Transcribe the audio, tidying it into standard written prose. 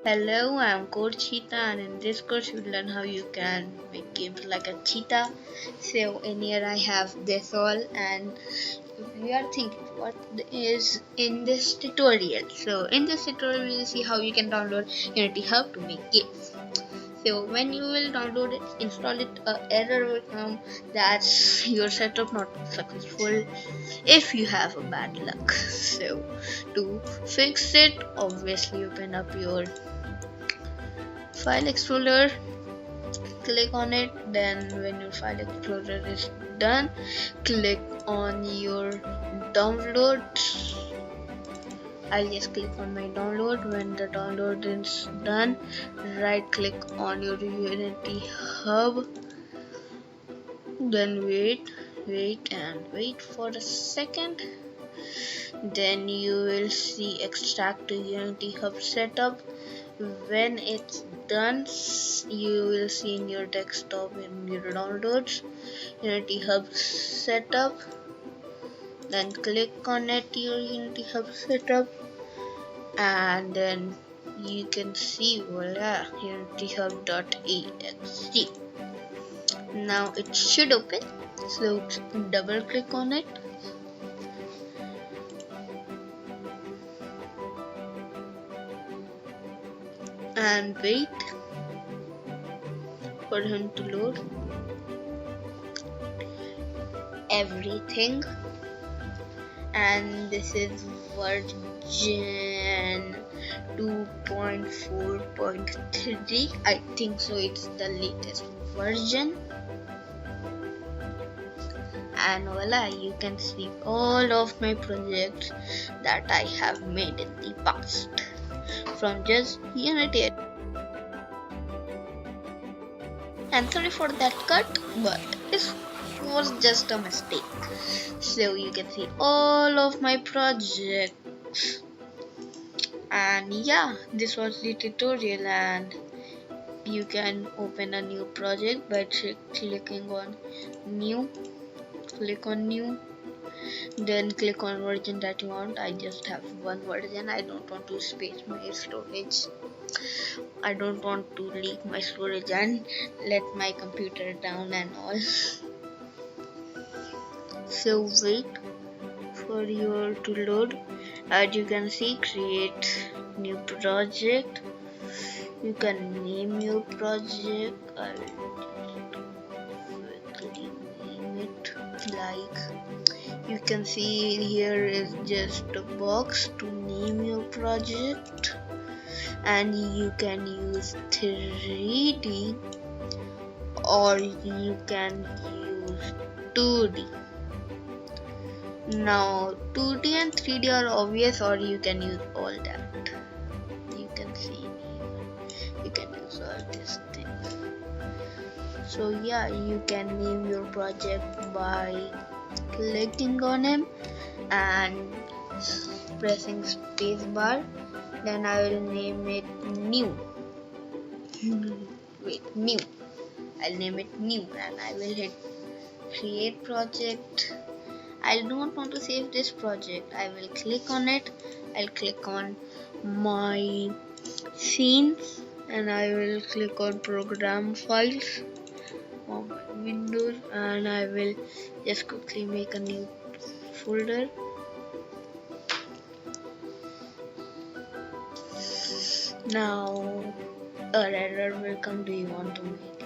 Hello, I'm Code Cheetah, and in this course you'll learn how you can make games like a cheetah. So in here I have this all, and we are thinking what is in this tutorial. So in this tutorial we'll see how you can download Unity Hub to make games. So when you will download it, install it, error will come that your setup not successful if you have a bad luck. So to fix it, obviously open up your file explorer, click on it. Then when your file explorer is done, click on your downloads. I'll just click on my download. When the download is done, right click on your Unity Hub, then wait for a second. Then you will see extract to Unity Hub setup. When it's done, you will see in your desktop in your downloads Unity Hub setup. Then click on it, your Unity Hub setup, and then you can see voila, unityhub.exe. Now it should open, so double click on it. And wait for him to load everything. And this is version 2.4.3, I think so, it's the latest version. And voila, you can see all of my projects that I have made in the past from just Unity. And sorry for that cut, but it was just a mistake. So you can see all of my projects. And yeah, this was the tutorial, and you can open a new project by clicking on new. Click on new, then click on version that you want. I just have one version. I don't want to space my storage. I don't want to leak my storage and let my computer down and all. So wait for your to load. As you can see, create new project. You can name your project. I'll quickly name it like, you can see here is just a box to name your project, and you can use 3D or you can use 2D. Now 2D and 3D are obvious, or you can use all that. You can see here, you can use all these things. So yeah, you can name your project by clicking on him and pressing spacebar. Then I will name it new. New. I'll name it new, and I will hit create project. I don't want to save this project. I will click on it. I'll click on my scenes, and I will click on program files on my Windows, and I will just quickly make a new folder. Now an error will come. Do you want to make